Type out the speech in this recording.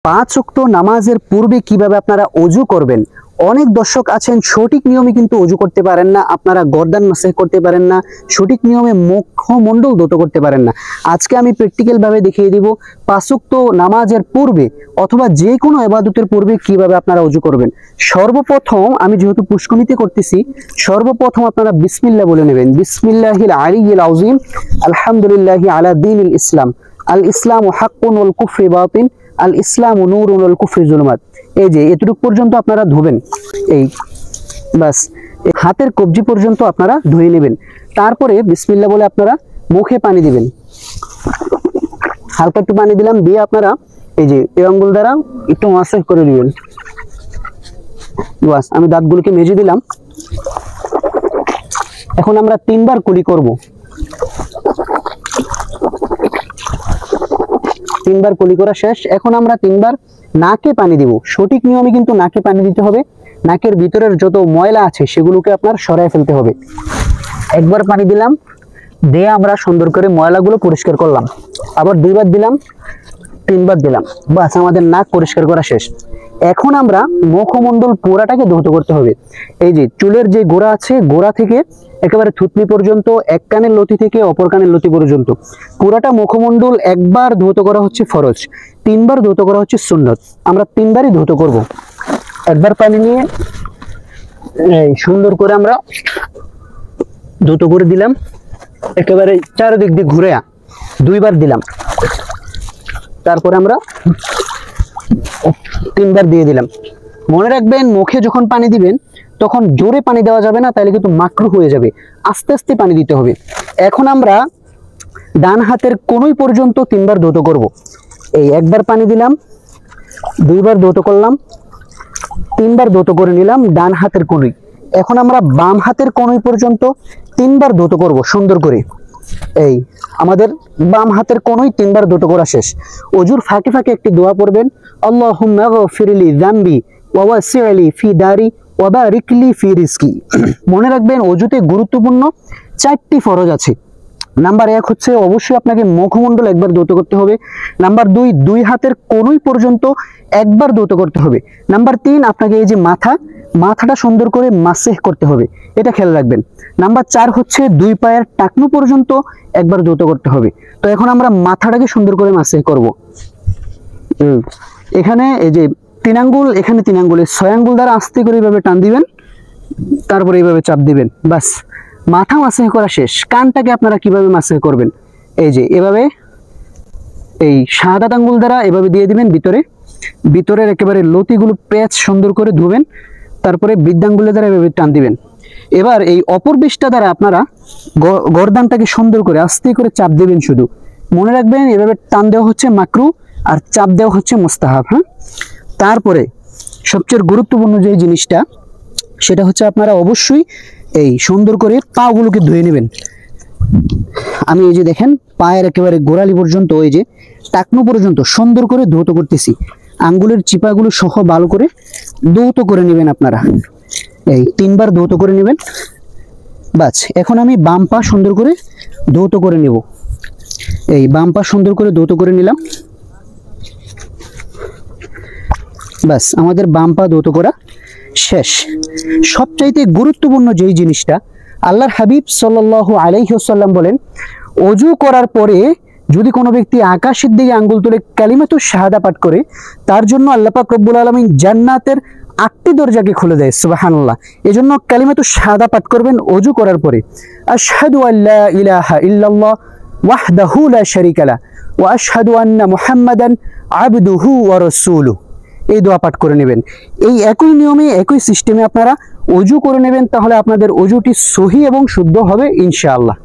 পাঁচ ওয়াক্ত নামাজের পূর্বে কিভাবে আপনারা ওযু করবেন। অনেক দর্শক আছেন সঠিক নিয়মে কিন্তু ওযু করতে পারেন না, আপনারা গর্দান মাসেহ করতে পারেন না, সঠিক নিয়মে মুখমণ্ডল ধৌত করতে পারেন না। আজকে আমি প্র্যাকটিক্যাল ভাবে দেখিয়ে দিব পাঁচ ওয়াক্ত নামাজের পূর্বে অথবা যে কোনো ইবাদতের পূর্বে কিভাবে আপনারা ওযু করবেন। সর্বপ্রথম আমি যেহেতু পুষ্কনিতে করতেছি, সর্বপ্রথম আপনারা বিসমিল্লাহ বলে নেবেন। বিসমিল্লাহিল আলিয়্যিল আযীম আলহামদুলিল্লাহি আলা দীনিল ইসলাম আল ইসলামু হাক্কুন ওয়াল কুফরু বাতিল আল ইসলামু নূরুন ওয়াল কুফরু যুলুমাত। এই যে এতটুকু পর্যন্ত আপনারা ধোবেন, এই বাস হাতের কবজি পর্যন্ত আপনারা ধুয়ে নেবেন। তারপরে বিসমিল্লাহ বলে আপনারা মুখে পানি দিবেন, হালকা একটু পানি দিলাম, দিয়ে আপনারা এই যে এই আঙ্গুল দ্বারা একটু মাসাজ করে নেবেন। বাস আমি দাঁতগুলোকে মেজে দিলাম। এখন আমরা তিনবার কুলি করব। তিনবার কুলি করা শেষ। এখন আমরা তিনবার নাকে পানি দিব। সঠিক নিয়মে কিন্তু নাকে পানি দিতে হবে। নাকের ভিতরের যত ময়লা আছে সেগুলোকে আপনার সরায় ফেলতে হবে। একবার পানি দিলাম, দিয়ে আমরা সুন্দর করে ময়লাগুলো পরিষ্কার করলাম। আবার দুইবার দিলাম, তিনবার দিলাম, বাস আমাদের নাক পরিষ্কার করা শেষ। এখন আমরা মুখমণ্ডল পুরাটাকে ধৌত করতে হবে। এই যে চুলের যে গোড়া আছে, গোড়া থেকে একেবারে থুতনি পর্যন্ত, এক কানের লতি থেকে অপর কানের লতি পর্যন্ত পুরাটা মুখমণ্ডল একবার ধৌত করা হচ্ছে ফরজ, তিনবার ধৌত করা হচ্ছে সুন্নত। আমরা তিনবারই ধৌত করব। একবার পানি নিয়ে সুন্দর করে আমরা ধৌত করে দিলাম, একেবারে চারদিক দিয়ে ঘুরে দুইবার দিলাম, তারপরে আমরা তিনবার দিয়ে দিলাম। মনে রাখবেন মুখে যখন পানি দিবেন তখন জোরে পানি দেওয়া যাবে না, তাহলে কিন্তু মাকরুহ হয়ে যাবে, আস্তে আস্তে পানি দিতে হবে। এখন আমরা ডান হাতের কোনোই পর্যন্ত তিনবার ধৌত করব। এই একবার পানি দিলাম, দুইবার ধৌত করলাম, তিনবার ধৌত করে নিলাম ডান হাতের কোনোই। এখন আমরা বাম হাতের কোনোই পর্যন্ত তিনবার ধৌত করব সুন্দর করে। এই আমাদের বাম হাতের কোনোই তিনবার ধৌত করা শেষ। ওযুর ফাঁকে ফাঁকে একটি দোয়া পড়বেন, আল্লাহুম্মা গফিরলি যামবি ওয়া ওয়াসি'লি ফি দারি ওয়া বারিক লি ফি রিজকি। মনে রাখবেন ওযুতে গুরুত্বপূর্ণ চারটি ফরজ আছে। নাম্বার 1 হচ্ছে অবশ্যই আপনাকে মুখমণ্ডল একবার ধৌত করতে হবে। নাম্বার 2 দুই হাতের কোনোই পর্যন্ত একবার ধৌত করতে হবে। নাম্বার 3 আপনাকে এই যে মাথাটা সুন্দর করে মাসেহ করতে হবে, এটা খেয়াল রাখবেন। নাম্বার 4 হচ্ছে দুই পায়ের টাকনু পর্যন্ত একবার ধৌত করতে হবে। তো এখন আমরা মাথাটাকে সুন্দর করে মাসেহ করব। এখানে এই যে 3 আঙ্গুল, এখানে 3 আঙ্গুলে 6 আঙ্গুল দ্বারা আস্তে করে এইভাবে টান দিবেন, তারপরে এইভাবে চাপ দিবেন, বাস মাথা মাসেহ করা শেষ। কানটাকে আপনারা কিভাবে মাসেহ করবেন, এই যে এভাবে এই শাহাদাত আঙ্গুল দ্বারা এভাবে দিয়ে দিবেন ভিতরের একেবারে লতিগুলো পেঁচ সুন্দর করে ধুবেন, তারপরে বৃদ্ধাঙ্গুলের দ্বারা এভাবে টান দিবেন। এবার এই অপর বিশটা দ্বারা আপনারা গর্দানটাকে সুন্দর করে আস্তে করে চাপ দিবেন। শুধু মনে রাখবেন এভাবে টান দেওয়া হচ্ছে মাকরুহ আর চাপ দেওয়া হচ্ছে মুস্তাহাব। হ্যাঁ, তারপরে সবচেয়ে গুরুত্বপূর্ণ যে জিনিসটা সেটা হচ্ছে আপনারা অবশ্যই এই সুন্দর করে পাগুলোকে ধুয়ে নেবেন। আমি এই যে দেখেন পায়ের একেবারে গোড়ালি পর্যন্ত, এই যে টাকনু পর্যন্ত সুন্দর করে ধৌত করতেছি। আঙ্গুলের চিপাগুলো সহ ভালো করে ধৌত করে নেবেন আপনারা। এই তিনবার ধৌত করে নেবেন, বাস। এখন আমি বাম পা সুন্দর করে ধৌত করে নেব। এই বাম পা সুন্দর করে ধৌত করে নিলাম, বাস আমাদের বাম পা ধৌত করা শেষ। সবচাইতে গুরুত্বপূর্ণ যেই জিনিসটা, আল্লাহর হাবিব সাল্লাল্লাহু আলাইহি ওয়াসাল্লাম বলেন, ওযু করার পরে যদি কোনো ব্যক্তি আকাশের দিকে আঙ্গুল তুলে কালিমাতুশ শাহাদা পাঠ করে, তার জন্য আল্লাহ পাক রব্বুল আলামিন জান্নাতের 8টি দরজাকে খুলে দেয়। সুবহানাল্লাহ। এজন্য কালিমাতুশ শাহাদা পাঠ করবেন ওযু করার পরে। আশহাদু আল্লা ইলাহা ইল্লাল্লাহ ওয়াহদাহু লা শারীকা লাহু ওয়া আশহাদু আন্না মুহাম্মাদান আবদুহু ওয়া রাসূলুহু। এই দোয়া পাঠ করে নেবেন। এই একই নিয়মে একই সিস্টেমে আপনারা ওযু করে নেবেন, তাহলে আপনাদের ওযুটি সহি এবং শুদ্ধ হবে ইনশাআল্লাহ।